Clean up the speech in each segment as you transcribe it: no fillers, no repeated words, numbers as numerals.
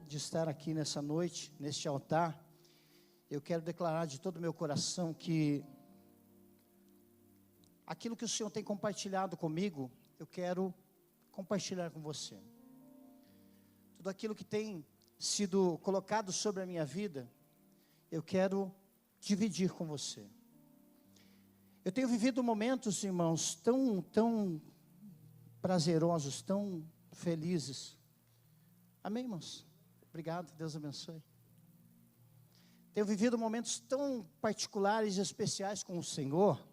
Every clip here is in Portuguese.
de estar aqui nessa noite, neste altar. Eu quero declarar de todo o meu coração que aquilo que o Senhor tem compartilhado comigo, eu quero compartilhar com você. Tudo aquilo que tem sido colocado sobre a minha vida, eu quero dividir com você. Eu tenho vivido momentos, irmãos, tão prazerosos, tão felizes. Amém, irmãos? Obrigado, Deus abençoe. Tenho vivido momentos tão particulares e especiais com o Senhor.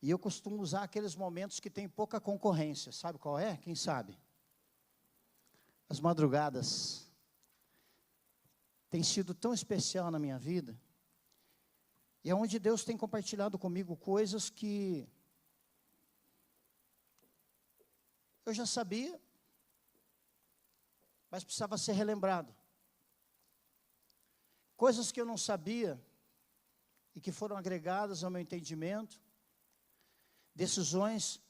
E eu costumo usar aqueles momentos que tem pouca concorrência. Sabe qual é? Quem sabe? As madrugadas. Tem sido tão especial na minha vida. E é onde Deus tem compartilhado comigo coisas que eu já sabia, mas precisava ser relembrado. Coisas que eu não sabia e que foram agregadas ao meu entendimento. Decisões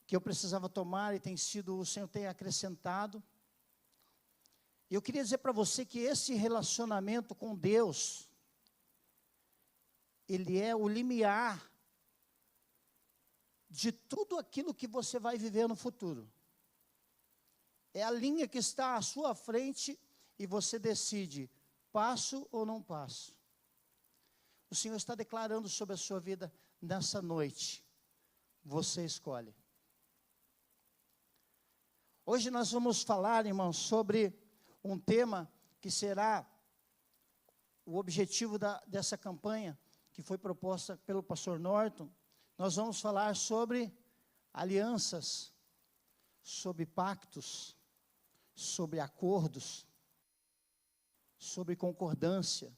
que eu precisava tomar e o Senhor tem acrescentado. E eu queria dizer para você que esse relacionamento com Deus, ele é o limiar de tudo aquilo que você vai viver no futuro. É a linha que está à sua frente e você decide, passo ou não passo. O Senhor está declarando sobre a sua vida nessa noite. Você escolhe. Hoje nós vamos falar, irmãos, sobre um tema que será o objetivo dessa campanha, que foi proposta pelo pastor Norton. Nós vamos falar sobre alianças, sobre pactos, sobre acordos, sobre concordância.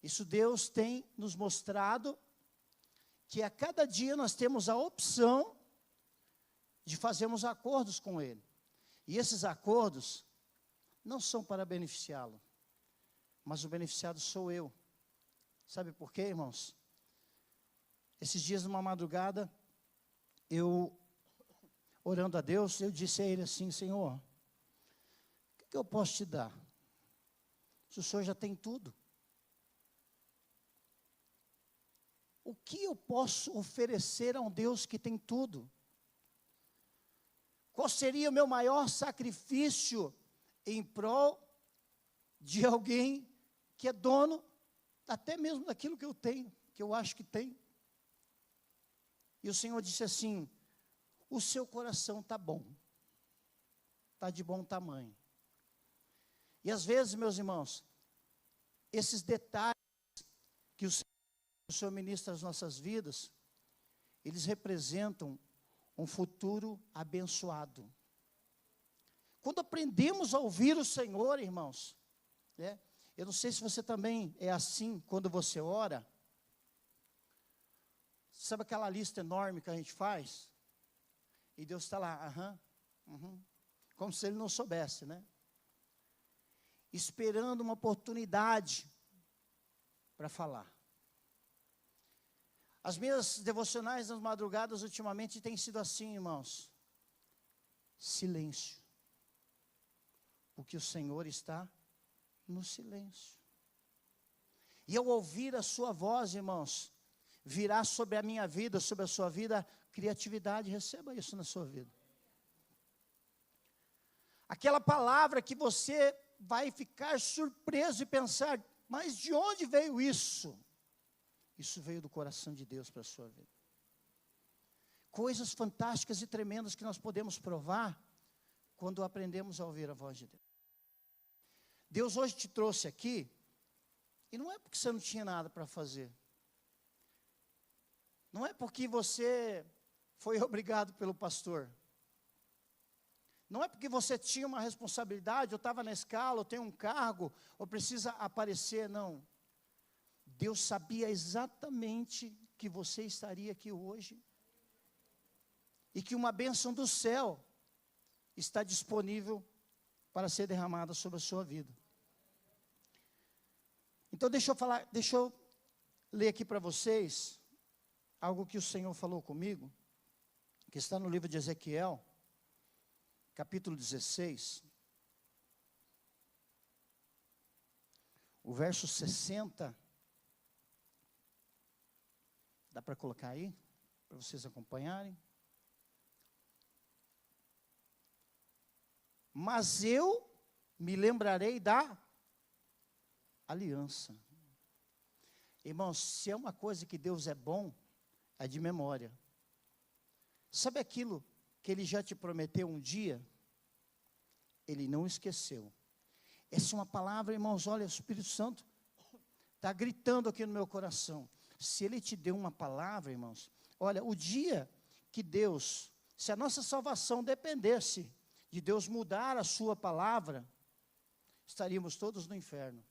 Isso Deus tem nos mostrado, que a cada dia nós temos a opção de fazermos acordos com Ele. E esses acordos não são para beneficiá-lo, mas o beneficiado sou eu. Sabe por quê, irmãos? Esses dias, numa madrugada, eu, orando a Deus, eu disse a Ele assim, Senhor, o que eu posso te dar? Se o Senhor já tem tudo. O que eu posso oferecer a um Deus que tem tudo? Qual seria o meu maior sacrifício em prol de alguém que é dono até mesmo daquilo que eu tenho, que eu acho que tem? E o Senhor disse assim, o seu coração está bom, está de bom tamanho. E às vezes, meus irmãos, esses detalhes que o Senhor ministra às nossas vidas, eles representam um futuro abençoado. Quando aprendemos a ouvir o Senhor, irmãos, né? Eu não sei se você também é assim quando você ora. Sabe aquela lista enorme que a gente faz? E Deus está lá, como se Ele não soubesse, né? Esperando uma oportunidade para falar. As minhas devocionais nas madrugadas ultimamente têm sido assim, irmãos. Silêncio. Porque o Senhor está no silêncio. E ao ouvir a sua voz, irmãos, virá sobre a minha vida, sobre a sua vida, criatividade. Receba isso na sua vida. Aquela palavra que você vai ficar surpreso e pensar, mas de onde veio isso? Isso veio do coração de Deus para a sua vida. Coisas fantásticas e tremendas que nós podemos provar quando aprendemos a ouvir a voz de Deus. Deus hoje te trouxe aqui, e não é porque você não tinha nada para fazer. Não é porque você foi obrigado pelo pastor. Não é porque você tinha uma responsabilidade, ou estava na escala, ou tem um cargo, ou precisa aparecer, não. Deus sabia exatamente que você estaria aqui hoje. E que uma bênção do céu está disponível para ser derramada sobre a sua vida. Então deixa eu ler aqui para vocês algo que o Senhor falou comigo, que está no livro de Ezequiel. capítulo 16, o verso 60, dá para colocar aí, para vocês acompanharem. Mas eu me lembrarei da aliança. Irmãos, se é uma coisa que Deus é bom, é de memória. Sabe aquilo que Ele já te prometeu um dia? Ele não esqueceu. Essa é uma palavra, irmãos, olha, o Espírito Santo está gritando aqui no meu coração. Se Ele te deu uma palavra, irmãos, olha, o dia que Deus, se a nossa salvação dependesse de Deus mudar a sua palavra, estaríamos todos no inferno.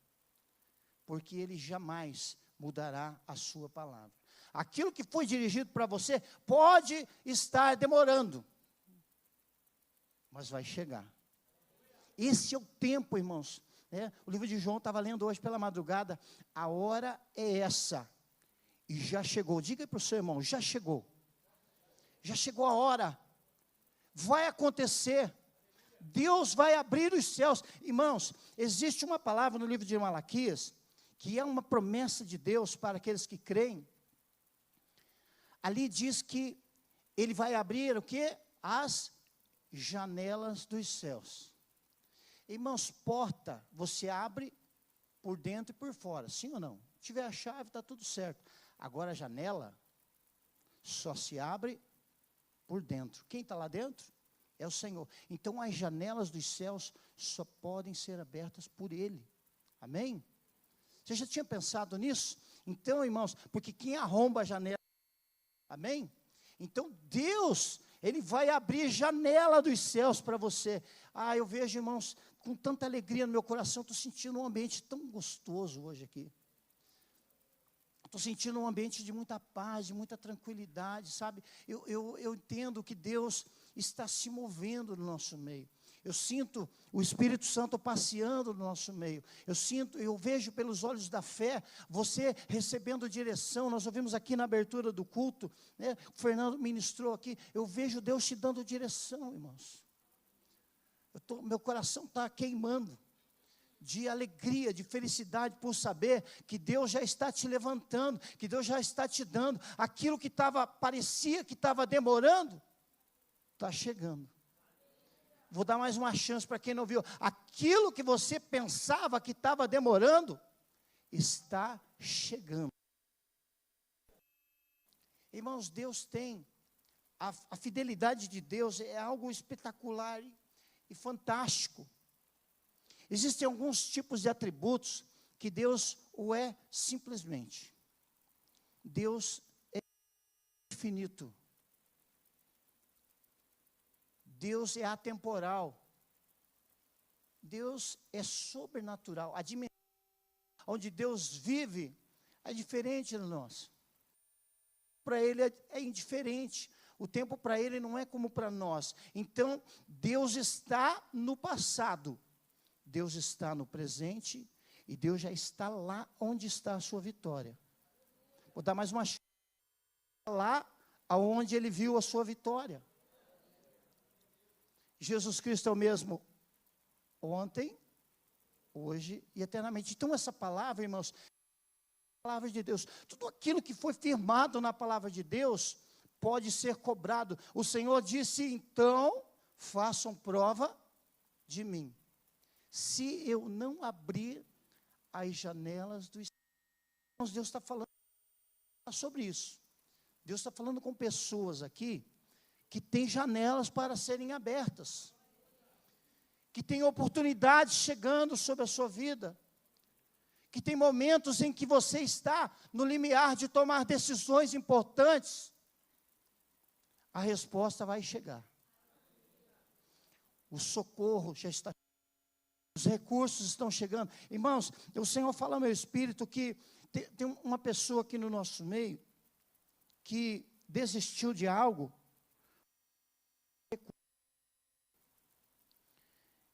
Porque Ele jamais mudará a sua palavra. Aquilo que foi dirigido para você pode estar demorando, mas vai chegar. Esse é o tempo, irmãos. O livro de João estava lendo hoje pela madrugada. A hora é essa. E já chegou. Diga para o seu irmão, já chegou. Já chegou a hora. Vai acontecer. Deus vai abrir os céus. Irmãos, existe uma palavra no livro de Malaquias, que é uma promessa de Deus para aqueles que creem. Ali diz que Ele vai abrir o quê? As janelas dos céus. Irmãos, porta, você abre por dentro e por fora, sim ou não? Se tiver a chave, está tudo certo. Agora a janela só se abre por dentro. Quem está lá dentro? É o Senhor. Então as janelas dos céus só podem ser abertas por Ele. Amém? Você já tinha pensado nisso? Então, irmãos, porque quem arromba a janela, amém? Então Deus, Ele vai abrir janela dos céus para você. Eu vejo, irmãos, com tanta alegria no meu coração, estou sentindo um ambiente tão gostoso hoje aqui. Estou sentindo um ambiente de muita paz, de muita tranquilidade, sabe? Eu entendo que Deus está se movendo no nosso meio. Eu sinto o Espírito Santo passeando no nosso meio. Eu vejo pelos olhos da fé, você recebendo direção. Nós ouvimos aqui na abertura do culto, né? O Fernando ministrou aqui. Eu vejo Deus te dando direção, irmãos. Meu coração está queimando de alegria, de felicidade por saber que Deus já está te levantando, que Deus já está te dando aquilo que parecia que estava demorando, está chegando. Vou dar mais uma chance para quem não viu. Aquilo que você pensava que estava demorando, está chegando. Irmãos, Deus tem, a fidelidade de Deus é algo espetacular e fantástico. Existem alguns tipos de atributos que Deus o é simplesmente. Deus é infinito. Deus é atemporal. Deus é sobrenatural. A dimensão onde Deus vive é diferente de nós. Para Ele é indiferente. O tempo para Ele não é como para nós. Então, Deus está no passado. Deus está no presente. E Deus já está lá onde está a sua vitória. Vou dar mais uma chance. Lá aonde Ele viu a sua vitória. Jesus Cristo é o mesmo ontem, hoje e eternamente. Então essa palavra, irmãos, é a palavra de Deus. Tudo aquilo que foi firmado na palavra de Deus pode ser cobrado. O Senhor disse, então, façam prova de mim. Se eu não abrir as janelas dos céus, Deus está falando sobre isso. Deus está falando com pessoas aqui que tem janelas para serem abertas, que tem oportunidades chegando sobre a sua vida, que tem momentos em que você está no limiar de tomar decisões importantes. A resposta vai chegar. O socorro já está, os recursos estão chegando. Irmãos, o Senhor fala ao meu espírito que tem uma pessoa aqui no nosso meio que desistiu de algo.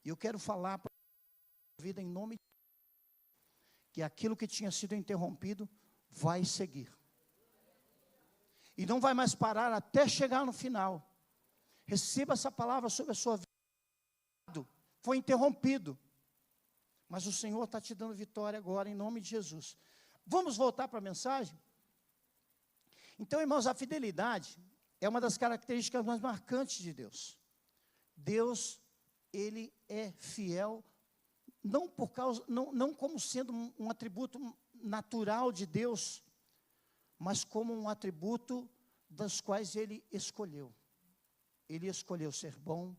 E eu quero falar para a vida em nome de Deus, que aquilo que tinha sido interrompido vai seguir. E não vai mais parar até chegar no final. Receba essa palavra sobre a sua vida. foi interrompido. Mas o Senhor está te dando vitória agora, em nome de Jesus. Vamos voltar para a mensagem? Então, irmãos, a fidelidade é uma das características mais marcantes de Deus. Deus, Ele é fiel, não como sendo um atributo natural de Deus, mas como um atributo das quais Ele escolheu. Ele escolheu ser bom,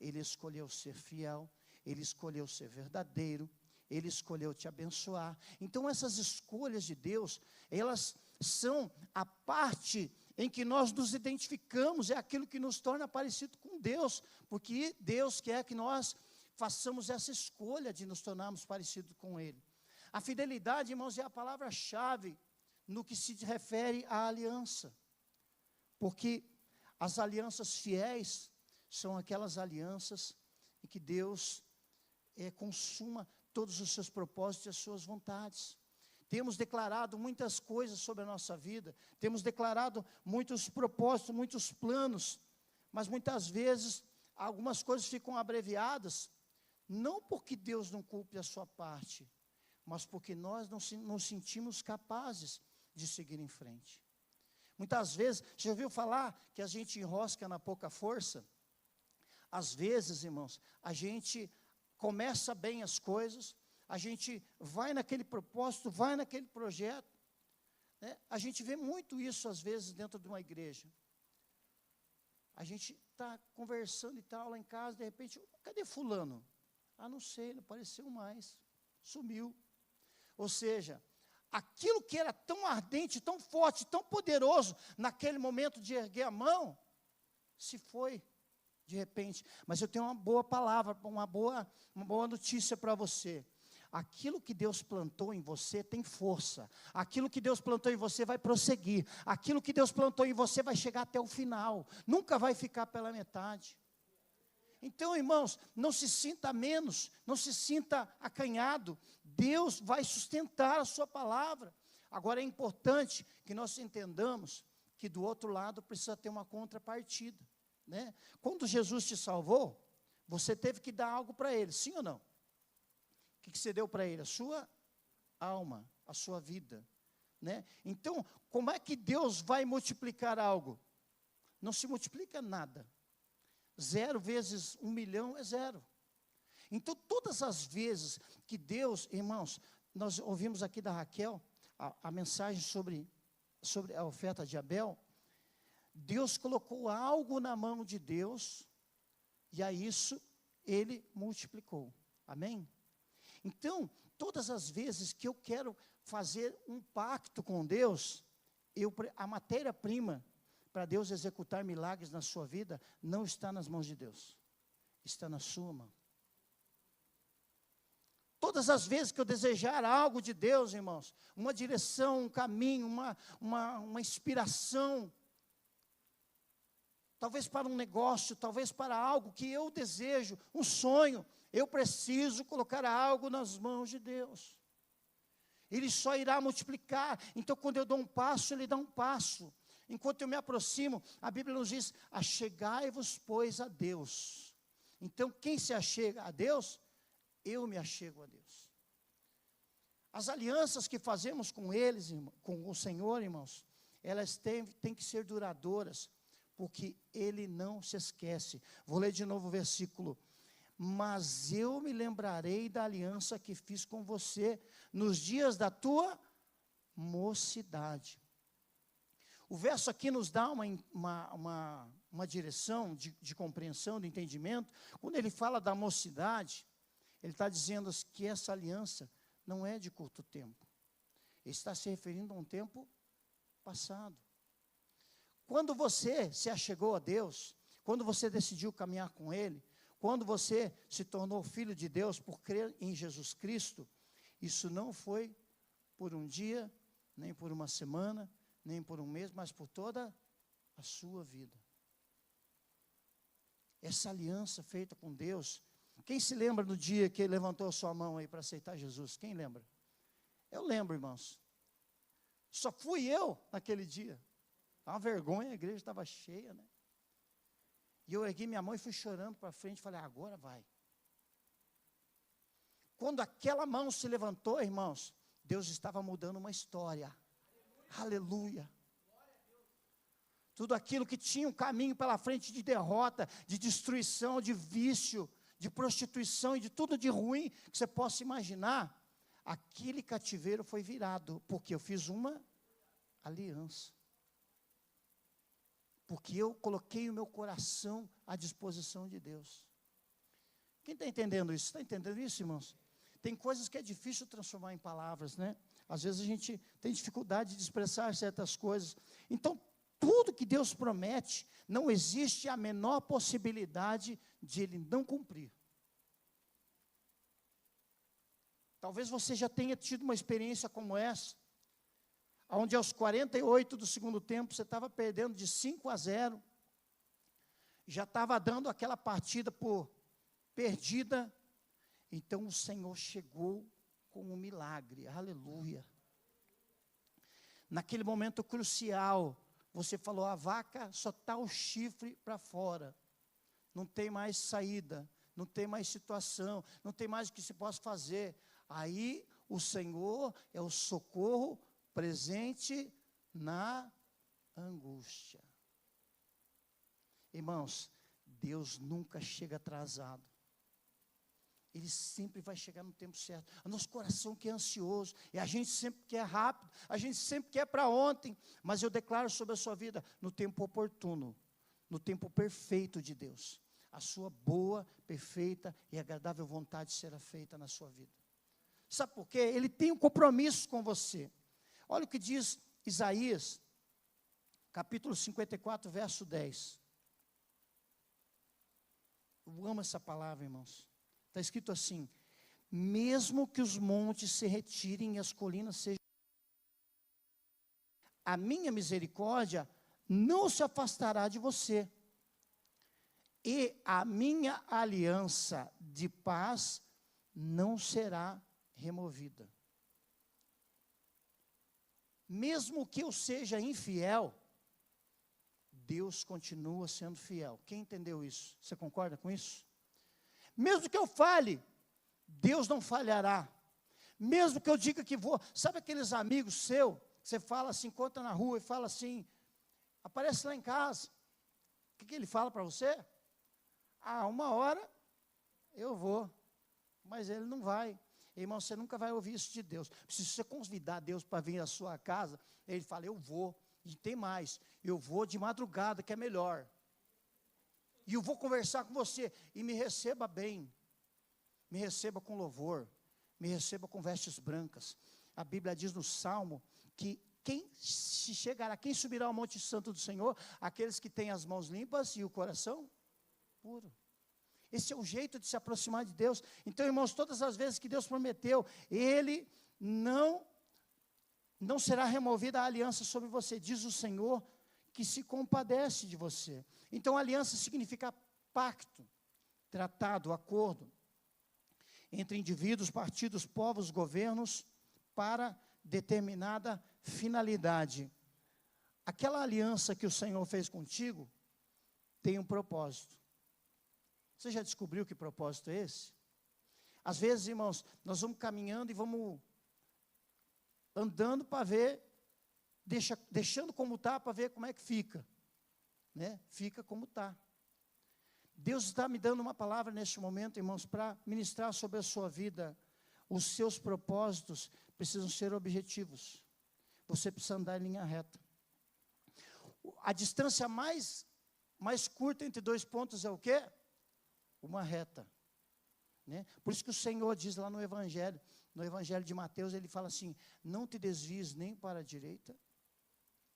Ele escolheu ser fiel, Ele escolheu ser verdadeiro, Ele escolheu te abençoar. Então essas escolhas de Deus, elas são a parte em que nós nos identificamos, é aquilo que nos torna parecido com Deus, porque Deus quer que nós façamos essa escolha de nos tornarmos parecidos com Ele. A fidelidade, irmãos, é a palavra-chave no que se refere à aliança, porque as alianças fiéis são aquelas alianças em que Deus consuma todos os seus propósitos e as suas vontades. Temos declarado muitas coisas sobre a nossa vida, temos declarado muitos propósitos, muitos planos, mas muitas vezes algumas coisas ficam abreviadas, não porque Deus não cumpre a sua parte, mas porque nós não nos sentimos capazes de seguir em frente. Muitas vezes, já ouviu falar que a gente enrosca na pouca força? Às vezes, irmãos, a gente começa bem as coisas, a gente vai naquele propósito, vai naquele projeto, né? A gente vê muito isso às vezes dentro de uma igreja. A gente está conversando e tal lá em casa, de repente, cadê fulano? Ah, não sei, não apareceu mais, sumiu. Ou seja, aquilo que era tão ardente, tão forte, tão poderoso, naquele momento de erguer a mão, se foi de repente. Mas eu tenho uma boa palavra, uma boa notícia para você. Aquilo que Deus plantou em você tem força. Aquilo que Deus plantou em você vai prosseguir. Aquilo que Deus plantou em você vai chegar até o final. Nunca vai ficar pela metade. Então, irmãos, não se sinta menos, não se sinta acanhado. Deus vai sustentar a sua palavra. Agora é importante que nós entendamos que do outro lado precisa ter uma contrapartida, né? Quando Jesus te salvou, você teve que dar algo para Ele, sim ou não? O que você deu para Ele? A sua alma, a sua vida, né? Então, como é que Deus vai multiplicar algo? Não se multiplica nada. 0 vezes 1 milhão é 0. Então, todas as vezes que Deus, irmãos, nós ouvimos aqui da Raquel, a mensagem sobre a oferta de Abel, Deus colocou algo na mão de Deus, e a isso Ele multiplicou. Amém? Então, todas as vezes que eu quero fazer um pacto com Deus, a matéria-prima para Deus executar milagres na sua vida, não está nas mãos de Deus, está na sua mão. Todas as vezes que eu desejar algo de Deus, irmãos, uma direção, um caminho, uma inspiração, talvez para um negócio, talvez para algo que eu desejo, um sonho, eu preciso colocar algo nas mãos de Deus. Ele só irá multiplicar. Então, quando eu dou um passo, Ele dá um passo. Enquanto eu me aproximo, a Bíblia nos diz, achegai-vos, pois, a Deus. Então, quem se achega a Deus, eu me achego a Deus. As alianças que fazemos com eles, com o Senhor, irmãos, elas têm que ser duradouras, porque Ele não se esquece. Vou ler de novo o versículo. Mas eu me lembrarei da aliança que fiz com você nos dias da tua mocidade. O verso aqui nos dá uma direção de compreensão, de entendimento. Quando ele fala da mocidade, ele está dizendo que essa aliança não é de curto tempo. Ele está se referindo a um tempo passado. Quando você se achegou a Deus, quando você decidiu caminhar com Ele, quando você se tornou filho de Deus por crer em Jesus Cristo, isso não foi por um dia, nem por uma semana, nem por um mês, mas por toda a sua vida. Essa aliança feita com Deus, quem se lembra do dia que ele levantou a sua mão aí para aceitar Jesus? Quem lembra? Eu lembro, irmãos. Só fui eu naquele dia. Uma vergonha, a igreja estava cheia, né? E eu ergui minha mão e fui chorando para frente, falei, agora vai. Quando aquela mão se levantou, irmãos, Deus estava mudando uma história. Aleluia. Tudo aquilo que tinha um caminho pela frente de derrota, de destruição, de vício, de prostituição e de tudo de ruim que você possa imaginar, aquele cativeiro foi virado, porque eu fiz uma aliança. Porque eu coloquei o meu coração à disposição de Deus. Quem está entendendo isso? Está entendendo isso, irmãos? Tem coisas que é difícil transformar em palavras, né? Às vezes a gente tem dificuldade de expressar certas coisas. Então, tudo que Deus promete, não existe a menor possibilidade de Ele não cumprir. Talvez você já tenha tido uma experiência como essa, onde aos 48 do segundo tempo, você estava perdendo de 5-0, já estava dando aquela partida por perdida, então o Senhor chegou com um milagre, aleluia. Naquele momento crucial, você falou, a vaca só está o chifre para fora, não tem mais saída, não tem mais situação, não tem mais o que se possa fazer. Aí o Senhor é o socorro presente na angústia. Irmãos, Deus nunca chega atrasado. Ele sempre vai chegar no tempo certo. O nosso coração que é ansioso, e a gente sempre quer rápido, a gente sempre quer para ontem, mas eu declaro sobre a sua vida, no tempo oportuno, no tempo perfeito de Deus, a sua boa, perfeita e agradável vontade será feita na sua vida. Sabe por quê? Ele tem um compromisso com você. Olha o que diz Isaías, capítulo 54, verso 10. Eu amo essa palavra, irmãos. Está escrito assim, mesmo que os montes se retirem e as colinas sejam, a minha misericórdia não se afastará de você, e a minha aliança de paz não será removida. Mesmo que eu seja infiel, Deus continua sendo fiel. Quem entendeu isso? Você concorda com isso? Mesmo que eu falhe, Deus não falhará. Mesmo que eu diga que vou, sabe aqueles amigos seus, você fala assim, encontra na rua e fala assim, aparece lá em casa. O que ele fala para você? Ah, 1 hora eu vou, mas ele não vai. Irmão, você nunca vai ouvir isso de Deus. Se você convidar Deus para vir à sua casa, ele fala, eu vou. E tem mais, eu vou de madrugada, que é melhor. E eu vou conversar com você, e me receba bem. Me receba com louvor, me receba com vestes brancas. A Bíblia diz no Salmo, que quem subirá ao monte santo do Senhor? Aqueles que têm as mãos limpas e o coração puro. Esse é o jeito de se aproximar de Deus. Então, irmãos, todas as vezes que Deus prometeu, Ele não será removida a aliança sobre você, diz o Senhor, que se compadece de você. Então, aliança significa pacto, tratado, acordo, entre indivíduos, partidos, povos, governos, para determinada finalidade. Aquela aliança que o Senhor fez contigo, tem um propósito. Você já descobriu que propósito é esse? Às vezes, irmãos, nós vamos caminhando e vamos andando para ver, deixando como está, para ver como é que fica. Né? Fica como está. Deus está me dando uma palavra neste momento, irmãos, para ministrar sobre a sua vida. Os seus propósitos precisam ser objetivos. Você precisa andar em linha reta. A distância mais curta entre 2 pontos é o quê? Uma reta. Né? Por isso que o Senhor diz lá no Evangelho de Mateus, ele fala assim, não te desvies nem para a direita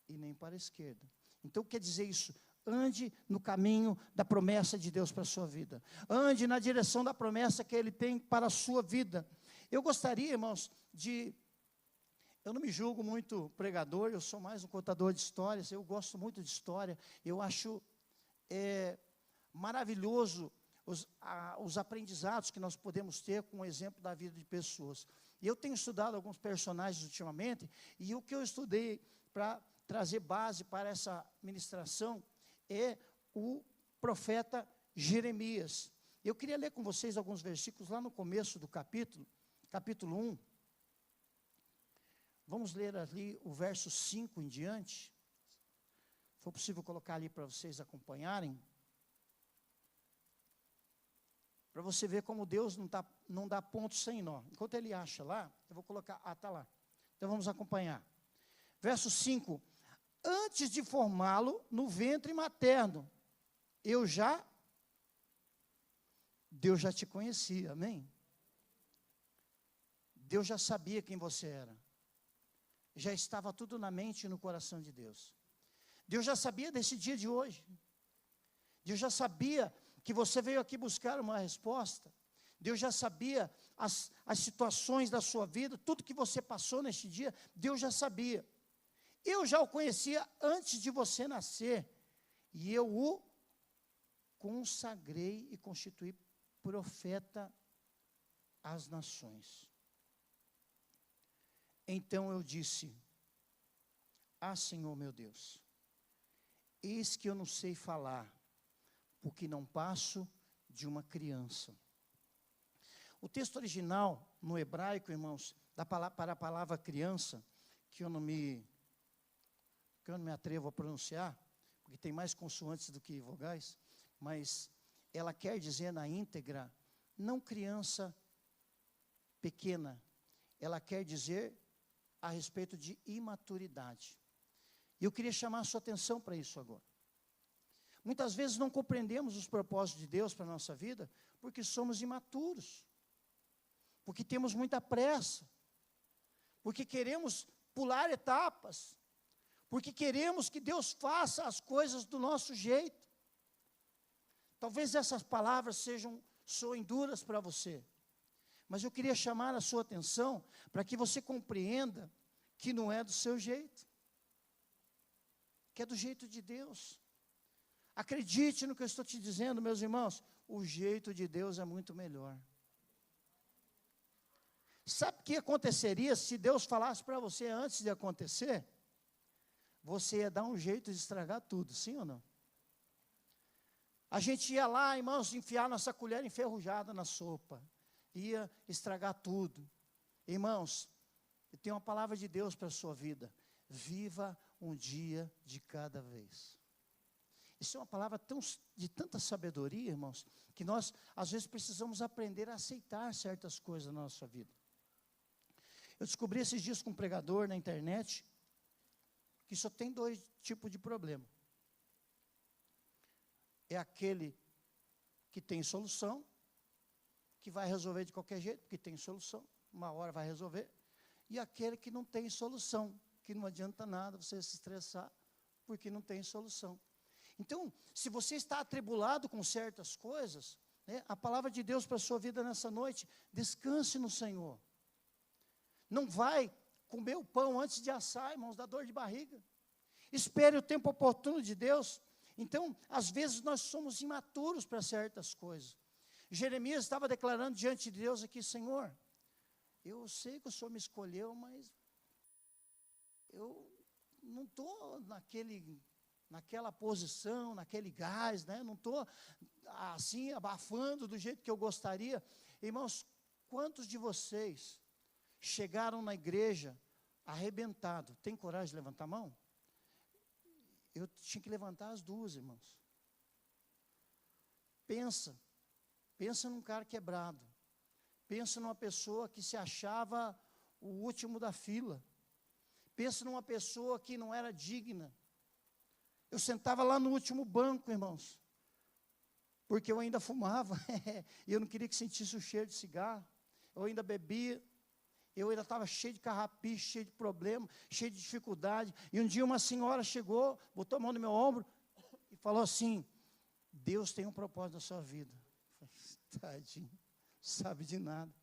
e nem para a esquerda. Então, quer dizer isso? Ande no caminho da promessa de Deus para a sua vida. Ande na direção da promessa que Ele tem para a sua vida. Eu gostaria, irmãos, eu não me julgo muito pregador, eu sou mais um contador de histórias, eu gosto muito de história, eu acho maravilhoso os aprendizados que nós podemos ter com o exemplo da vida de pessoas. E eu tenho estudado alguns personagens ultimamente, e o que eu estudei para trazer base para essa ministração é o profeta Jeremias. Eu queria ler com vocês alguns versículos lá no começo do capítulo 1. Vamos ler ali o verso 5 em diante. Se for possível colocar ali para vocês acompanharem. Para você ver como Deus não dá ponto sem nó. Enquanto ele acha lá, eu vou colocar, está lá. Então vamos acompanhar. Verso 5. Antes de formá-lo no ventre materno, Deus já te conhecia, amém? Deus já sabia quem você era. Já estava tudo na mente e no coração de Deus. Deus já sabia desse dia de hoje. Deus já sabia que você veio aqui buscar uma resposta. Deus já sabia as situações da sua vida, tudo que você passou neste dia, Deus já sabia. Eu já o conhecia antes de você nascer, e eu o consagrei e constituí profeta às nações. Então eu disse: Ah, Senhor meu Deus, eis que eu não sei falar, porque não passo de uma criança. O texto original, no hebraico, irmãos, para a palavra criança, que eu não me atrevo a pronunciar, porque tem mais consoantes do que vogais, mas ela quer dizer na íntegra, não criança pequena, ela quer dizer a respeito de imaturidade. E eu queria chamar a sua atenção para isso agora. Muitas vezes não compreendemos os propósitos de Deus para a nossa vida, porque somos imaturos, porque temos muita pressa, porque queremos pular etapas, porque queremos que Deus faça as coisas do nosso jeito. Talvez essas palavras soem duras para você, mas eu queria chamar a sua atenção para que você compreenda que não é do seu jeito, que é do jeito de Deus. Acredite no que eu estou te dizendo, meus irmãos, o jeito de Deus é muito melhor. Sabe o que aconteceria se Deus falasse para você antes de acontecer? Você ia dar um jeito de estragar tudo, sim ou não? A gente ia lá, irmãos, enfiar nossa colher enferrujada na sopa, ia estragar tudo. Irmãos, eu tenho uma palavra de Deus para a sua vida: viva um dia de cada vez. Isso é uma palavra de tanta sabedoria, irmãos, que nós, às vezes, precisamos aprender a aceitar certas coisas na nossa vida. Eu descobri esses dias com um pregador na internet, que só tem 2 tipos de problema. É aquele que tem solução, que vai resolver de qualquer jeito, porque tem solução, uma hora vai resolver, e aquele que não tem solução, que não adianta nada você se estressar, porque não tem solução. Então, se você está atribulado com certas coisas, né, a palavra de Deus para a sua vida nessa noite: descanse no Senhor. Não vai comer o pão antes de assar, irmãos, dá dor de barriga. Espere o tempo oportuno de Deus. Então, às vezes nós somos imaturos para certas coisas. Jeremias estava declarando diante de Deus aqui: Senhor, eu sei que o Senhor me escolheu, mas eu não estou naquela posição, naquele gás, né? Não estou assim abafando do jeito que eu gostaria. Irmãos, quantos de vocês chegaram na igreja arrebentado? Tem coragem de levantar a mão? Eu tinha que levantar as 2, irmãos. Pensa num cara quebrado. Pensa numa pessoa que se achava o último da fila. Pensa numa pessoa que não era digna. Eu sentava lá no último banco, irmãos, porque eu ainda fumava, e eu não queria que sentisse o cheiro de cigarro. Eu ainda bebia, eu ainda estava cheio de carrapicho, cheio de problema, cheio de dificuldade. E um dia uma senhora chegou, botou a mão no meu ombro e falou assim: Deus tem um propósito na sua vida. Eu falei: tadinho, não sabe de nada.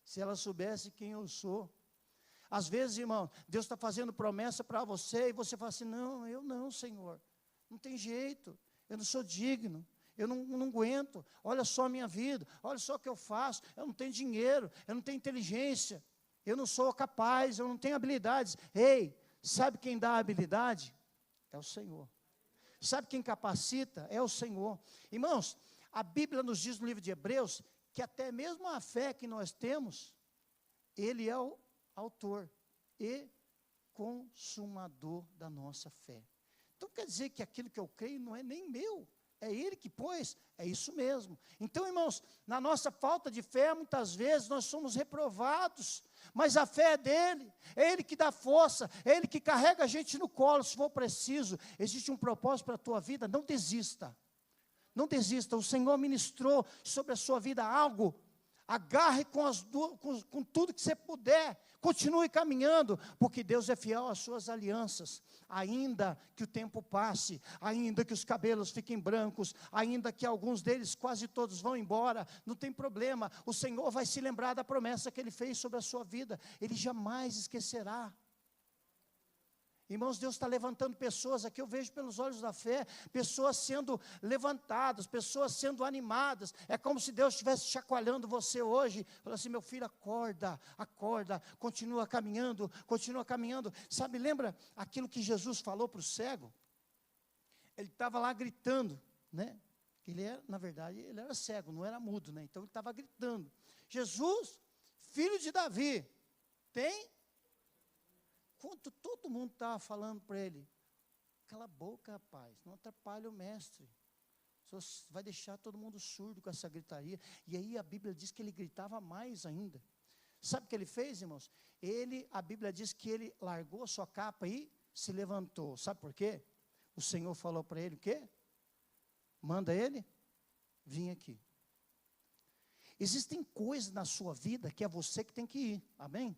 Se ela soubesse quem eu sou. Às vezes, irmão, Deus está fazendo promessa para você e você fala assim: não, eu não, Senhor, não tem jeito, eu não sou digno, eu não aguento, olha só a minha vida, olha só o que eu faço, eu não tenho dinheiro, eu não tenho inteligência, eu não sou capaz, eu não tenho habilidades. Ei, sabe quem dá a habilidade? É o Senhor. Sabe quem capacita? É o Senhor. Irmãos, A Bíblia nos diz no livro de Hebreus que até mesmo a fé que nós temos, Ele é o autor e consumador da nossa fé. Então quer dizer que aquilo que eu creio não é nem meu, é Ele que pôs, é isso mesmo. Então, irmãos, na nossa falta de fé, muitas vezes nós somos reprovados, mas a fé é dEle, é Ele que dá força, é Ele que carrega a gente no colo, se for preciso. Existe um propósito para a tua vida, não desista. Não desista, o Senhor ministrou sobre a sua vida algo. Agarre com tudo que você puder, continue caminhando, porque Deus é fiel às suas alianças. Ainda que o tempo passe, ainda que os cabelos fiquem brancos, ainda que alguns deles, quase todos, vão embora, não tem problema, o Senhor vai se lembrar da promessa que Ele fez sobre a sua vida, Ele jamais esquecerá. Irmãos, Deus está levantando pessoas, aqui eu vejo pelos olhos da fé, pessoas sendo levantadas, pessoas sendo animadas, é como se Deus estivesse chacoalhando você hoje, falando assim, meu filho, acorda, acorda, continua caminhando, sabe, lembra aquilo que Jesus falou para o cego? Ele estava lá gritando, né, ele era, na verdade, ele era cego, não era mudo, né, então ele estava gritando, Jesus, filho de Davi, tem... Enquanto todo mundo estava falando para ele, cala a boca, rapaz, não atrapalha o mestre. Você vai deixar todo mundo surdo com essa gritaria. E aí a Bíblia diz que ele gritava mais ainda. Sabe o que ele fez, irmãos? A Bíblia diz que ele largou sua capa e se levantou. Sabe por quê? O Senhor falou para ele o quê? Manda ele vir aqui. Existem coisas na sua vida que é você que tem que ir. Amém?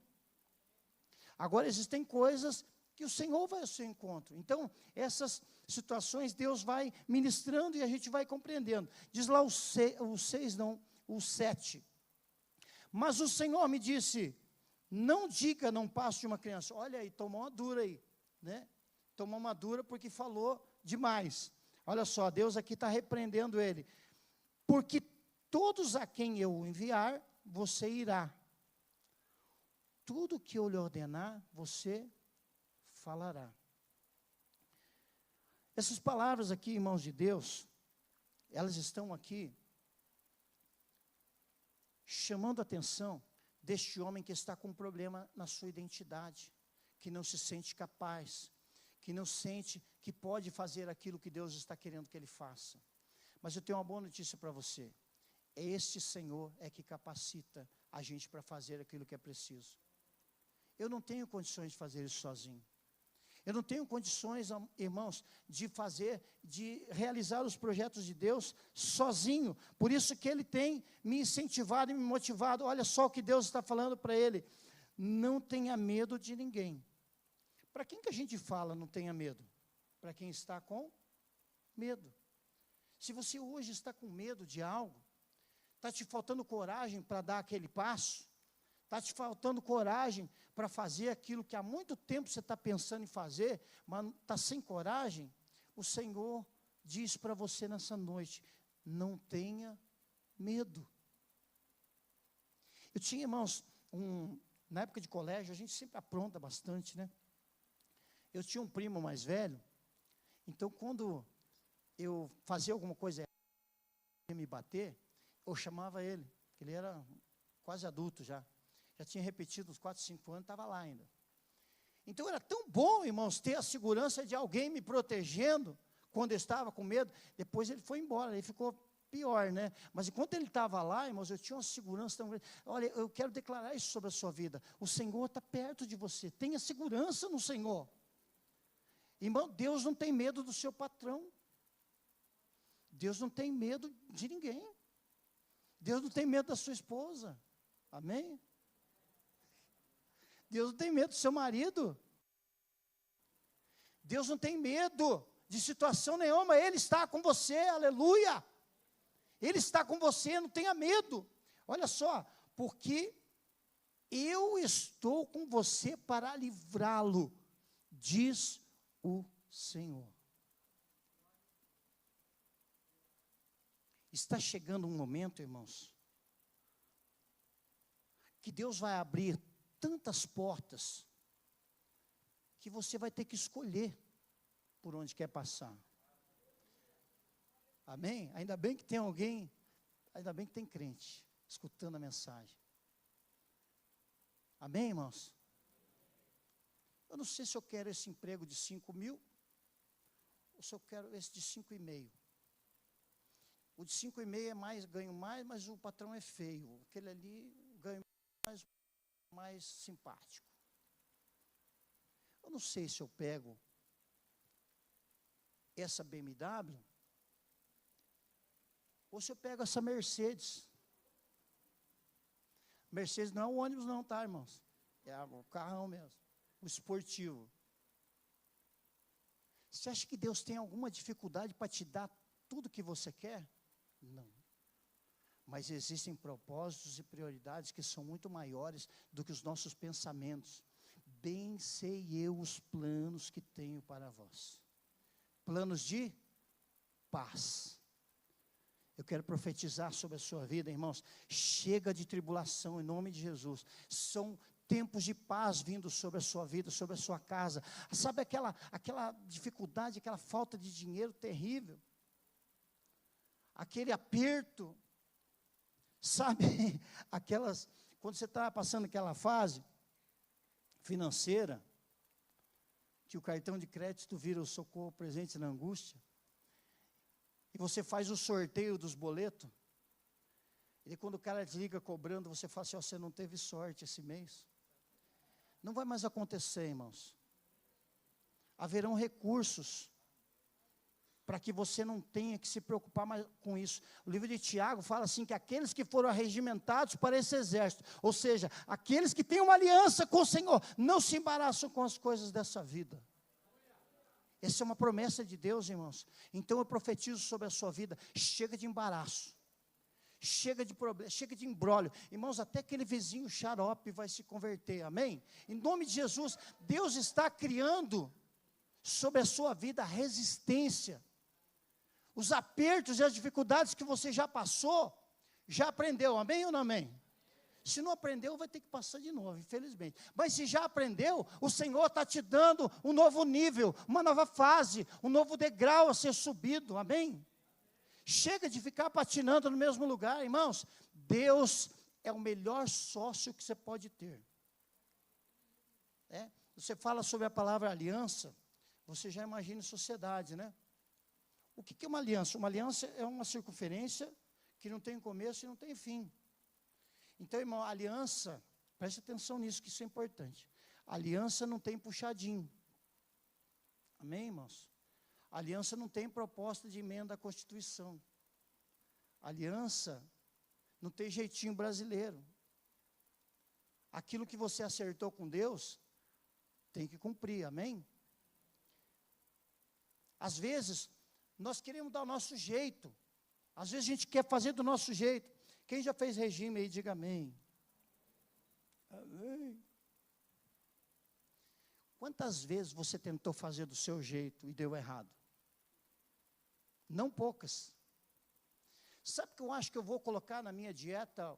Agora, existem coisas que o Senhor vai ao seu encontro. Então, essas situações Deus vai ministrando e a gente vai compreendendo. Diz lá o 7. Mas o Senhor me disse, não diga, não passe de uma criança. Olha aí, tomou uma dura aí, né? Tomou uma dura porque falou demais. Olha só, Deus aqui está repreendendo ele. Porque todos a quem eu enviar, você irá. Tudo que eu lhe ordenar, você falará. Essas palavras aqui, irmãos de Deus, elas estão aqui chamando a atenção deste homem que está com um problema na sua identidade, que não se sente capaz, que não sente que pode fazer aquilo que Deus está querendo que ele faça. Mas eu tenho uma boa notícia para você. Este Senhor é que capacita a gente para fazer aquilo que é preciso. Eu não tenho condições de fazer isso sozinho. Eu não tenho condições, irmãos, de realizar os projetos de Deus sozinho. Por isso que Ele tem me incentivado e me motivado. Olha só o que Deus está falando para ele. Não tenha medo de ninguém. Para quem que a gente fala não tenha medo? Para quem está com medo. Se você hoje está com medo de algo, está te faltando coragem para dar aquele passo, está te faltando coragem para fazer aquilo que há muito tempo você está pensando em fazer, mas está sem coragem, o Senhor diz para você nessa noite, não tenha medo. Eu tinha, irmãos, na época de colégio, a gente sempre apronta bastante, né? Eu tinha um primo mais velho, então quando eu fazia alguma coisa errada, ele ia me bater, eu chamava ele, porque ele era quase adulto já tinha repetido uns 4, 5 anos, estava lá ainda. Então era tão bom, irmãos, ter a segurança de alguém me protegendo, quando eu estava com medo. Depois ele foi embora, ele ficou pior, né? Mas enquanto ele estava lá, irmãos, eu tinha uma segurança tão grande. Olha, eu quero declarar isso sobre a sua vida. O Senhor está perto de você, tenha segurança no Senhor. Irmão, Deus não tem medo do seu patrão. Deus não tem medo de ninguém. Deus não tem medo da sua esposa. Amém? Deus não tem medo do seu marido. Deus não tem medo de situação nenhuma. Ele está com você, aleluia. Ele está com você, não tenha medo. Olha só, porque eu estou com você para livrá-lo, diz o Senhor. Está chegando um momento, irmãos, que Deus vai abrir tantas portas, que você vai ter que escolher por onde quer passar. Amém? Ainda bem que tem alguém, ainda bem que tem crente escutando a mensagem. Amém, irmãos? Eu não sei se eu quero esse emprego de 5.000, ou se eu quero esse de 5,5. O de 5,5 é mais, ganho mais, mas o patrão é feio. Aquele ali, ganho mais simpático. Eu não sei se eu pego essa BMW, ou se eu pego essa Mercedes. Mercedes não é o ônibus não, tá, irmãos? É o carrão mesmo, o esportivo. Você acha que Deus tem alguma dificuldade para te dar tudo que você quer? Não. Mas existem propósitos e prioridades que são muito maiores do que os nossos pensamentos. Bem sei eu os planos que tenho para vós. Planos de paz. Eu quero profetizar sobre a sua vida, irmãos. Chega de tribulação em nome de Jesus. São tempos de paz vindo sobre a sua vida, sobre a sua casa. Sabe aquela dificuldade, aquela falta de dinheiro terrível? Aquele aperto, sabe, quando você está passando aquela fase financeira, que o cartão de crédito vira o socorro presente na angústia, e você faz o sorteio dos boletos, e quando o cara te liga cobrando, você fala assim, você não teve sorte esse mês. Não vai mais acontecer, irmãos. Haverão recursos para que você não tenha que se preocupar mais com isso. O livro de Tiago fala assim, que aqueles que foram arregimentados para esse exército, ou seja, aqueles que têm uma aliança com o Senhor, não se embaraçam com as coisas dessa vida. Essa é uma promessa de Deus, irmãos. Então eu profetizo sobre a sua vida, chega de embaraço, chega de problema, chega de embrólio. Irmãos, até aquele vizinho xarope vai se converter, amém? Em nome de Jesus, Deus está criando sobre a sua vida resistência. Os apertos e as dificuldades que você já passou, já aprendeu, amém ou não amém? Se não aprendeu, vai ter que passar de novo, infelizmente. Mas se já aprendeu, o Senhor está te dando um novo nível, uma nova fase, um novo degrau a ser subido, amém? Chega de ficar patinando no mesmo lugar, irmãos. Deus é o melhor sócio que você pode ter. Você fala sobre a palavra aliança, você já imagina sociedade, né? O que é uma aliança? Uma aliança é uma circunferência que não tem começo e não tem fim. Então, irmão, a aliança, preste atenção nisso, que isso é importante. A aliança não tem puxadinho. Amém, irmãos? A aliança não tem proposta de emenda à Constituição. A aliança não tem jeitinho brasileiro. Aquilo que você acertou com Deus, tem que cumprir, amém? Às vezes, nós queremos dar o nosso jeito. Às vezes a gente quer fazer do nosso jeito. Quem já fez regime aí, diga amém. Amém. Quantas vezes você tentou fazer do seu jeito e deu errado? Não poucas. Sabe que eu acho que eu vou colocar na minha dieta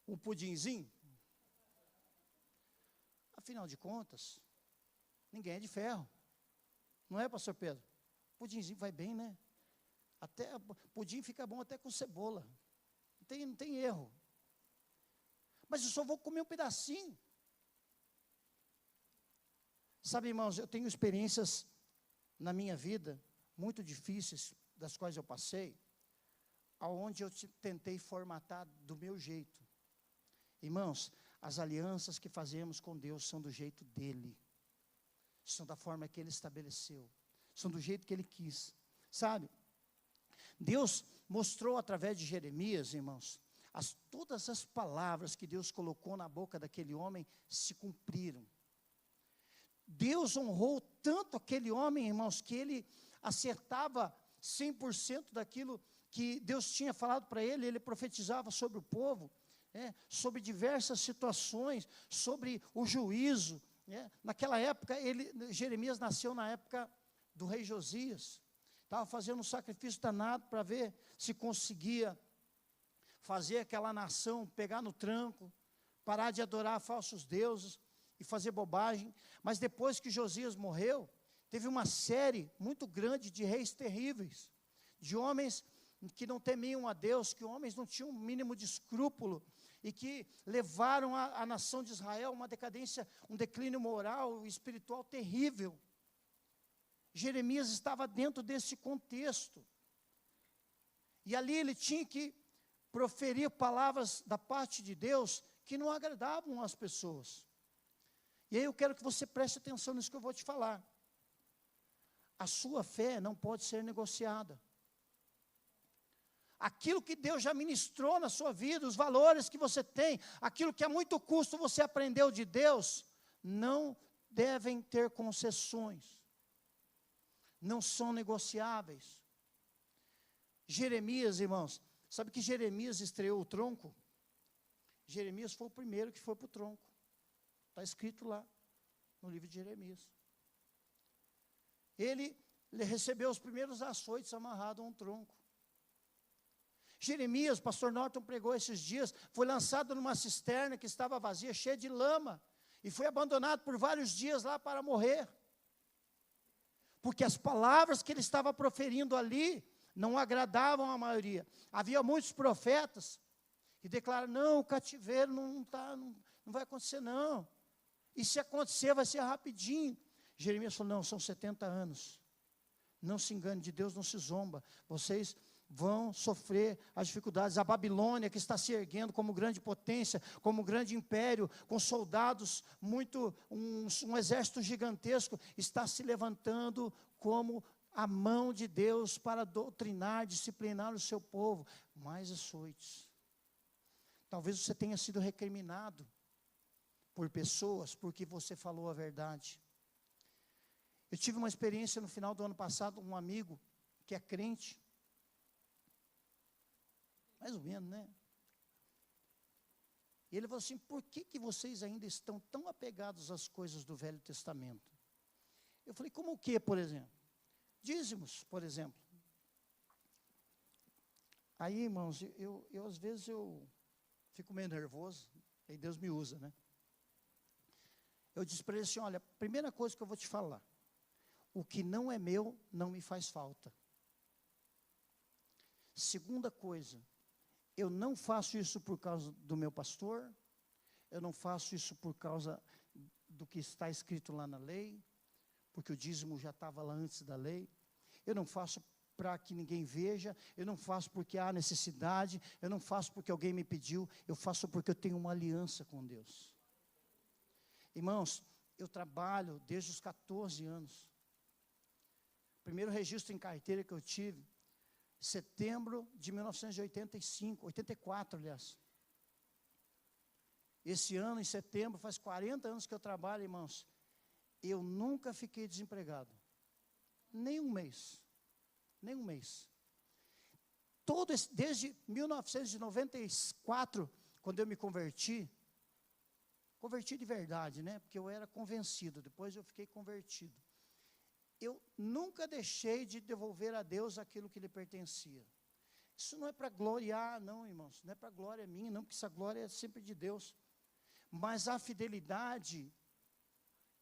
um pudinzinho? Afinal de contas, ninguém é de ferro. Não é, pastor Pedro? Pudinzinho vai bem, né? Até pudim fica bom até com cebola. Não tem erro. Mas eu só vou comer um pedacinho. Sabe, irmãos, eu tenho experiências na minha vida muito difíceis, das quais eu passei, aonde eu tentei formatar do meu jeito. Irmãos, as alianças que fazemos com Deus são do jeito dele. São da forma que ele estabeleceu. São do jeito que ele quis. Sabe? Deus mostrou através de Jeremias, irmãos, todas as palavras que Deus colocou na boca daquele homem se cumpriram. Deus honrou tanto aquele homem, irmãos, que ele acertava 100% daquilo que Deus tinha falado para ele. Ele profetizava sobre o povo, sobre diversas situações, sobre o juízo. Naquela época, Jeremias nasceu na época do rei Josias. Estava fazendo um sacrifício danado para ver se conseguia fazer aquela nação pegar no tranco, parar de adorar falsos deuses e fazer bobagem. Mas depois que Josias morreu, teve uma série muito grande de reis terríveis, de homens que não temiam a Deus, que homens não tinham um mínimo de escrúpulo, e que levaram a nação de Israel a uma decadência, um declínio moral e espiritual terrível. Jeremias estava dentro desse contexto. E ali ele tinha que proferir palavras da parte de Deus que não agradavam as pessoas. E aí eu quero que você preste atenção nisso que eu vou te falar. A sua fé não pode ser negociada. Aquilo que Deus já ministrou na sua vida, os valores que você tem, aquilo que a muito custo você aprendeu de Deus, não devem ter concessões. Não são negociáveis. Jeremias, irmãos, sabe que Jeremias estreou o tronco? Jeremias foi o primeiro que foi para o tronco. Está escrito lá, no livro de Jeremias. Ele recebeu os primeiros açoites amarrados a um tronco. Jeremias, o pastor Norton pregou esses dias, foi lançado numa cisterna que estava vazia, cheia de lama, e foi abandonado por vários dias lá para morrer. Porque as palavras que ele estava proferindo ali não agradavam a maioria. Havia muitos profetas que declaram, não, o cativeiro não vai acontecer não. E se acontecer, vai ser rapidinho. Jeremias falou, não, são 70 anos. Não se engane, de Deus não se zomba. Vocês vão sofrer as dificuldades. A Babilônia, que está se erguendo como grande potência, como grande império, com soldados, um exército gigantesco, está se levantando como a mão de Deus para doutrinar, disciplinar o seu povo. Mais açoites. Talvez você tenha sido recriminado por pessoas, porque você falou a verdade. Eu tive uma experiência no final do ano passado, um amigo que é crente, mais ou menos, né? E ele falou assim, por que vocês ainda estão tão apegados às coisas do Velho Testamento? Eu falei, como o que, por exemplo? Dízimos, por exemplo. Aí, irmãos, eu às vezes eu fico meio nervoso, aí Deus me usa, né? Eu disse para ele assim, olha, primeira coisa que eu vou te falar, o que não é meu, não me faz falta. Segunda coisa, eu não faço isso por causa do meu pastor, eu não faço isso por causa do que está escrito lá na lei, porque o dízimo já estava lá antes da lei, eu não faço para que ninguém veja, eu não faço porque há necessidade, eu não faço porque alguém me pediu, eu faço porque eu tenho uma aliança com Deus. Irmãos, eu trabalho desde os 14 anos. Primeiro registro em carteira que eu tive, setembro de 1985, 84, aliás. Esse ano, em setembro, faz 40 anos que eu trabalho, irmãos. Eu nunca fiquei desempregado. Nem um mês. Nem um mês. Desde 1994, quando eu me converti de verdade, né? Porque eu era convencido, depois eu fiquei convertido. Eu nunca deixei de devolver a Deus aquilo que lhe pertencia. Isso não é para gloriar, não, irmãos. Não é para glória minha, não, porque essa glória é sempre de Deus. Mas a fidelidade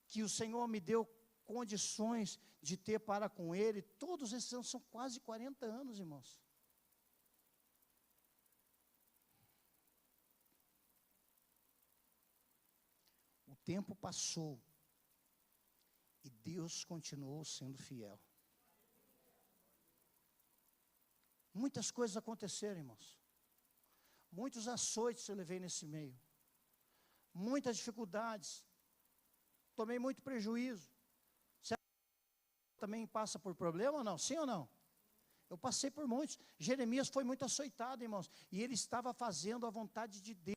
que o Senhor me deu condições de ter para com Ele, todos esses anos, são quase 40 anos, irmãos. O tempo passou. E Deus continuou sendo fiel. Muitas coisas aconteceram, irmãos. Muitos açoites eu levei nesse meio. Muitas dificuldades. Tomei muito prejuízo. Você também passa por problema ou não? Sim ou não? Eu passei por muitos. Jeremias foi muito açoitado, irmãos. E ele estava fazendo a vontade de Deus.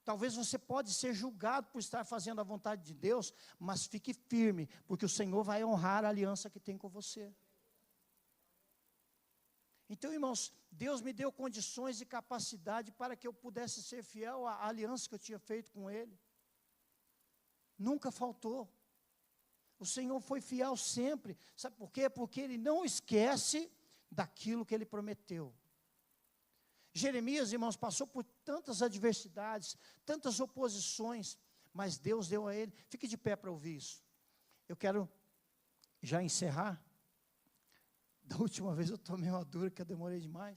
Talvez você pode ser julgado por estar fazendo a vontade de Deus, mas fique firme, porque o Senhor vai honrar a aliança que tem com você. Então, irmãos, Deus me deu condições e capacidade para que eu pudesse ser fiel à aliança que eu tinha feito com Ele. Nunca faltou. O Senhor foi fiel sempre. Sabe por quê? Porque Ele não esquece daquilo que Ele prometeu. Jeremias, irmãos, passou por tantas adversidades, tantas oposições, mas Deus deu a ele. Fique de pé para ouvir isso. Eu quero já encerrar, Da última vez eu tomei uma dura que eu demorei demais.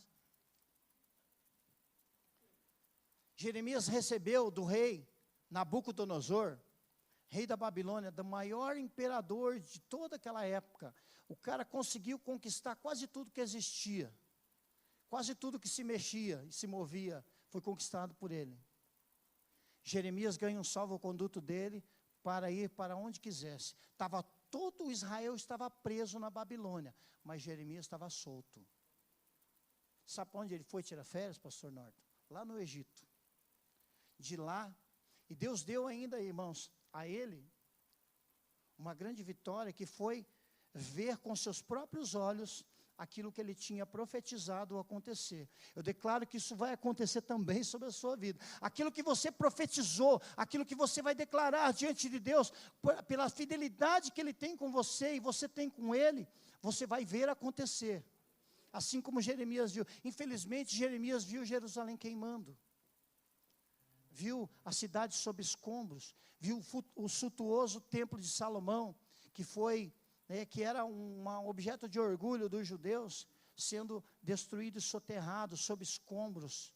Jeremias recebeu do rei Nabucodonosor, rei da Babilônia, do maior imperador de toda aquela época. O cara conseguiu conquistar quase tudo que existia. Quase tudo que se mexia e se movia foi conquistado por ele. Jeremias ganha um salvo-conduto dele para ir para onde quisesse. Todo Israel estava preso na Babilônia, mas Jeremias estava solto. Sabe para onde ele foi tirar férias, pastor Norton? Lá no Egito. De lá, e Deus deu ainda, irmãos, a ele uma grande vitória, que foi ver com seus próprios olhos aquilo que ele tinha profetizado acontecer. Eu declaro que isso vai acontecer também sobre a sua vida. Aquilo que você profetizou, aquilo que você vai declarar diante de Deus, pela fidelidade que Ele tem com você e você tem com Ele, você vai ver acontecer. Assim como Jeremias viu. Infelizmente, Jeremias viu Jerusalém queimando. Viu a cidade sob escombros. Viu o suntuoso templo de Salomão, que era um objeto de orgulho dos judeus, sendo destruído e soterrado sob escombros.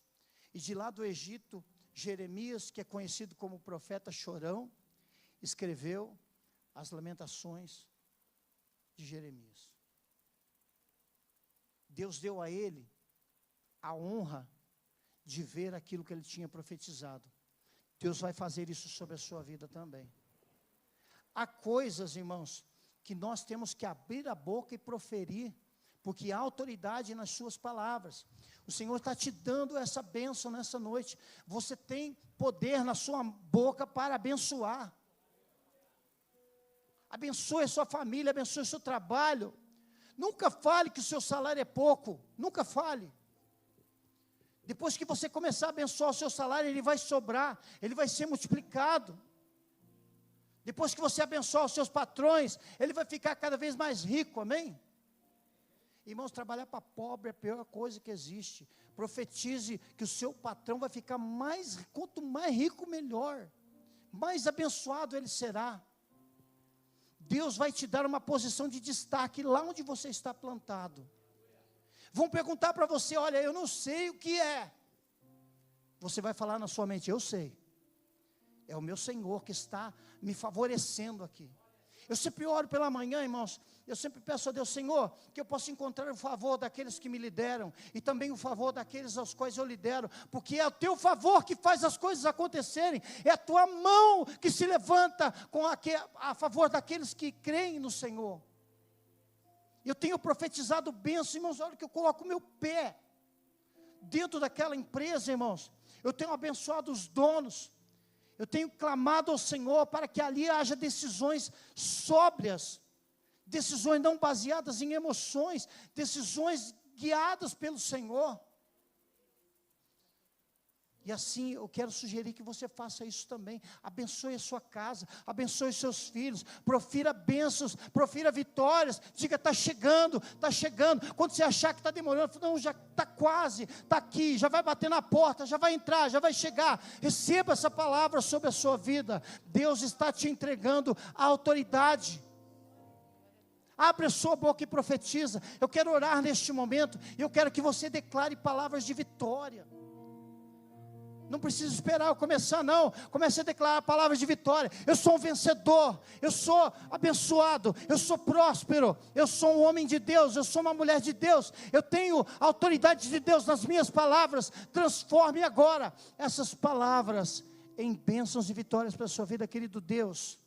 E de lá do Egito, Jeremias, que é conhecido como profeta chorão, escreveu as lamentações de Jeremias. Deus deu a ele a honra de ver aquilo que ele tinha profetizado. Deus vai fazer isso sobre a sua vida também. Há coisas, irmãos, que nós temos que abrir a boca e proferir, porque há autoridade nas suas palavras. O Senhor está te dando essa bênção nessa noite. Você tem poder na sua boca para abençoar. Abençoe a sua família, abençoe o seu trabalho. Nunca fale que o seu salário é pouco, nunca fale. Depois que você começar a abençoar o seu salário, ele vai sobrar, ele vai ser multiplicado. Depois que você abençoar os seus patrões, ele vai ficar cada vez mais rico, amém? Irmãos, trabalhar para pobre é a pior coisa que existe. Profetize que o seu patrão vai ficar quanto mais rico, melhor. Mais abençoado ele será. Deus vai te dar uma posição de destaque lá onde você está plantado. Vão perguntar para você, olha, eu não sei o que é. Você vai falar na sua mente, eu sei. É o meu Senhor que está me favorecendo aqui. Eu sempre oro pela manhã, irmãos. Eu sempre peço a Deus, Senhor, que eu possa encontrar o favor daqueles que me lideram. E também o favor daqueles aos quais eu lidero. Porque é o teu favor que faz as coisas acontecerem. É a tua mão que se levanta a favor daqueles que creem no Senhor. Eu tenho profetizado bênção, irmãos. Olha que eu coloco o meu pé dentro daquela empresa, irmãos. Eu tenho abençoado os donos. Eu tenho clamado ao Senhor para que ali haja decisões sóbrias, decisões não baseadas em emoções, decisões guiadas pelo Senhor. E assim eu quero sugerir que você faça isso também. Abençoe a sua casa, abençoe os seus filhos, profira bênçãos, profira vitórias. Diga, está chegando, está chegando. Quando você achar que está demorando, não, já está quase, está aqui, já vai bater na porta, já vai entrar, já vai chegar. Receba essa palavra sobre a sua vida. Deus está te entregando a autoridade. Abre a sua boca e profetiza. Eu quero orar neste momento, e eu quero que você declare palavras de vitória. Não precisa esperar eu começar, não. Comece a declarar palavras de vitória. Eu sou um vencedor, eu sou abençoado, eu sou próspero, eu sou um homem de Deus, eu sou uma mulher de Deus, eu tenho a autoridade de Deus nas minhas palavras. Transforme agora essas palavras em bênçãos e vitórias para a sua vida, querido Deus.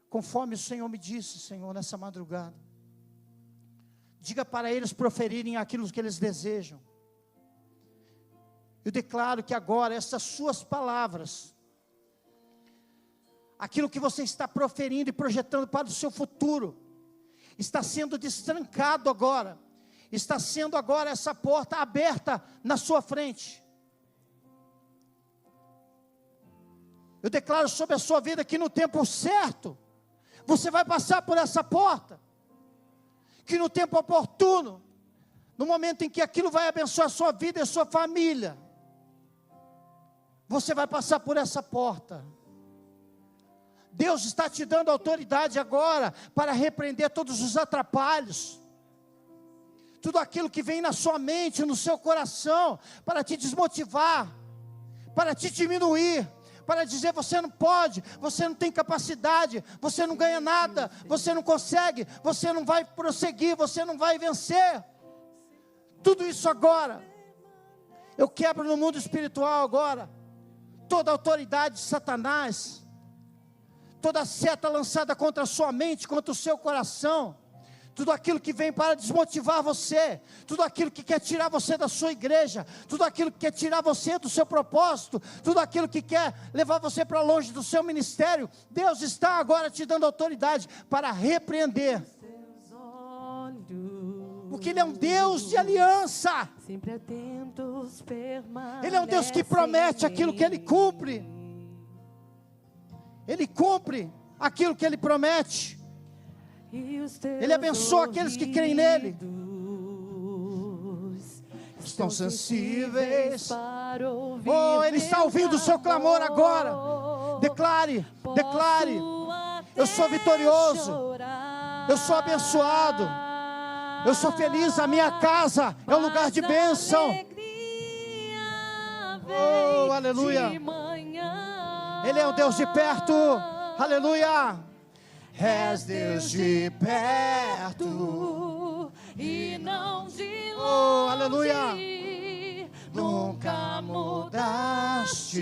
Conforme o Senhor me disse, Senhor, nessa madrugada. Diga para eles proferirem aquilo que eles desejam. Eu declaro que agora essas suas palavras, aquilo que você está proferindo e projetando para o seu futuro, está sendo destrancado agora, está sendo agora essa porta aberta na sua frente. Eu declaro sobre a sua vida que no tempo certo, você vai passar por essa porta, que no tempo oportuno, no momento em que aquilo vai abençoar a sua vida e a sua família, você vai passar por essa porta. Deus está te dando autoridade agora para repreender todos os atrapalhos. tudo aquilo que vem na sua mente, no seu coração, para te desmotivar, para te diminuir, para dizer: você não pode, você não tem capacidade, você não ganha nada, você não consegue, você não vai prosseguir, você não vai vencer. Tudo isso agora, eu quebro no mundo espiritual agora, toda a autoridade de Satanás, toda seta lançada contra a sua mente, contra o seu coração, tudo aquilo que vem para desmotivar você, tudo aquilo que quer tirar você da sua igreja, tudo aquilo que quer tirar você do seu propósito, tudo aquilo que quer levar você para longe do seu ministério, Deus está agora te dando autoridade para repreender. Porque Ele é um Deus de aliança. Sempre atentos permanecem. Ele é um Deus que promete aquilo que Ele cumpre. Ele cumpre aquilo que Ele promete. Ele abençoa aqueles que creem nele. Estão sensíveis. Oh, Ele está ouvindo o seu clamor agora. Declare, declare: eu sou vitorioso, eu sou abençoado, eu sou feliz, a minha casa é um lugar de bênção. Oh, aleluia. Ele é um Deus de perto, aleluia. És Deus de perto e não de longe. Oh, aleluia. Nunca mudaste.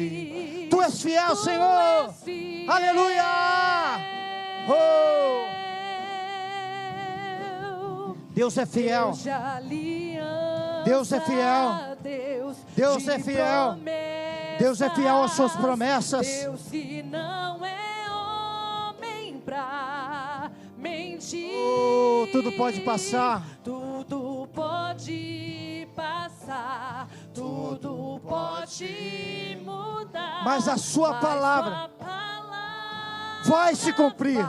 Tu és fiel, Senhor. Fiel. Aleluia. Oh. Deus é fiel. Deus é fiel. Deus é fiel. Deus é fiel às suas promessas. Deus que não é homem pra mentir. Oh, tudo pode passar. Tudo pode passar. Tudo pode mudar. Mas a sua palavra vai se cumprir.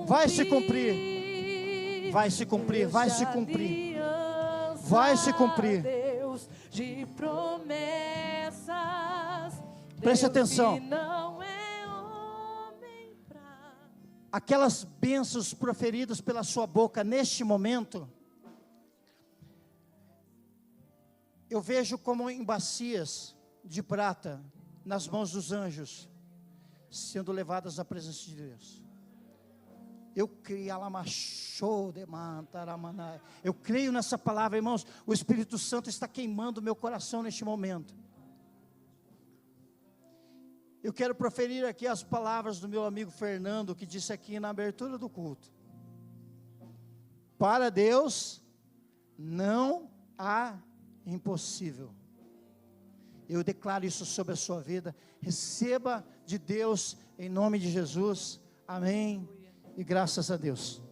Vai se cumprir. Vai se cumprir, vai se cumprir, vai se cumprir. Deus de promessas. Preste atenção. Aquelas bênçãos proferidas pela sua boca neste momento, eu vejo como em bacias de prata nas mãos dos anjos, sendo levadas à presença de Deus. Eu creio nessa palavra, irmãos. O Espírito Santo está queimando o meu coração neste momento. Eu quero proferir aqui as palavras do meu amigo Fernando, que disse aqui na abertura do culto: para Deus não há impossível. Eu declaro isso sobre a sua vida. Receba de Deus em nome de Jesus. Amém. E graças a Deus.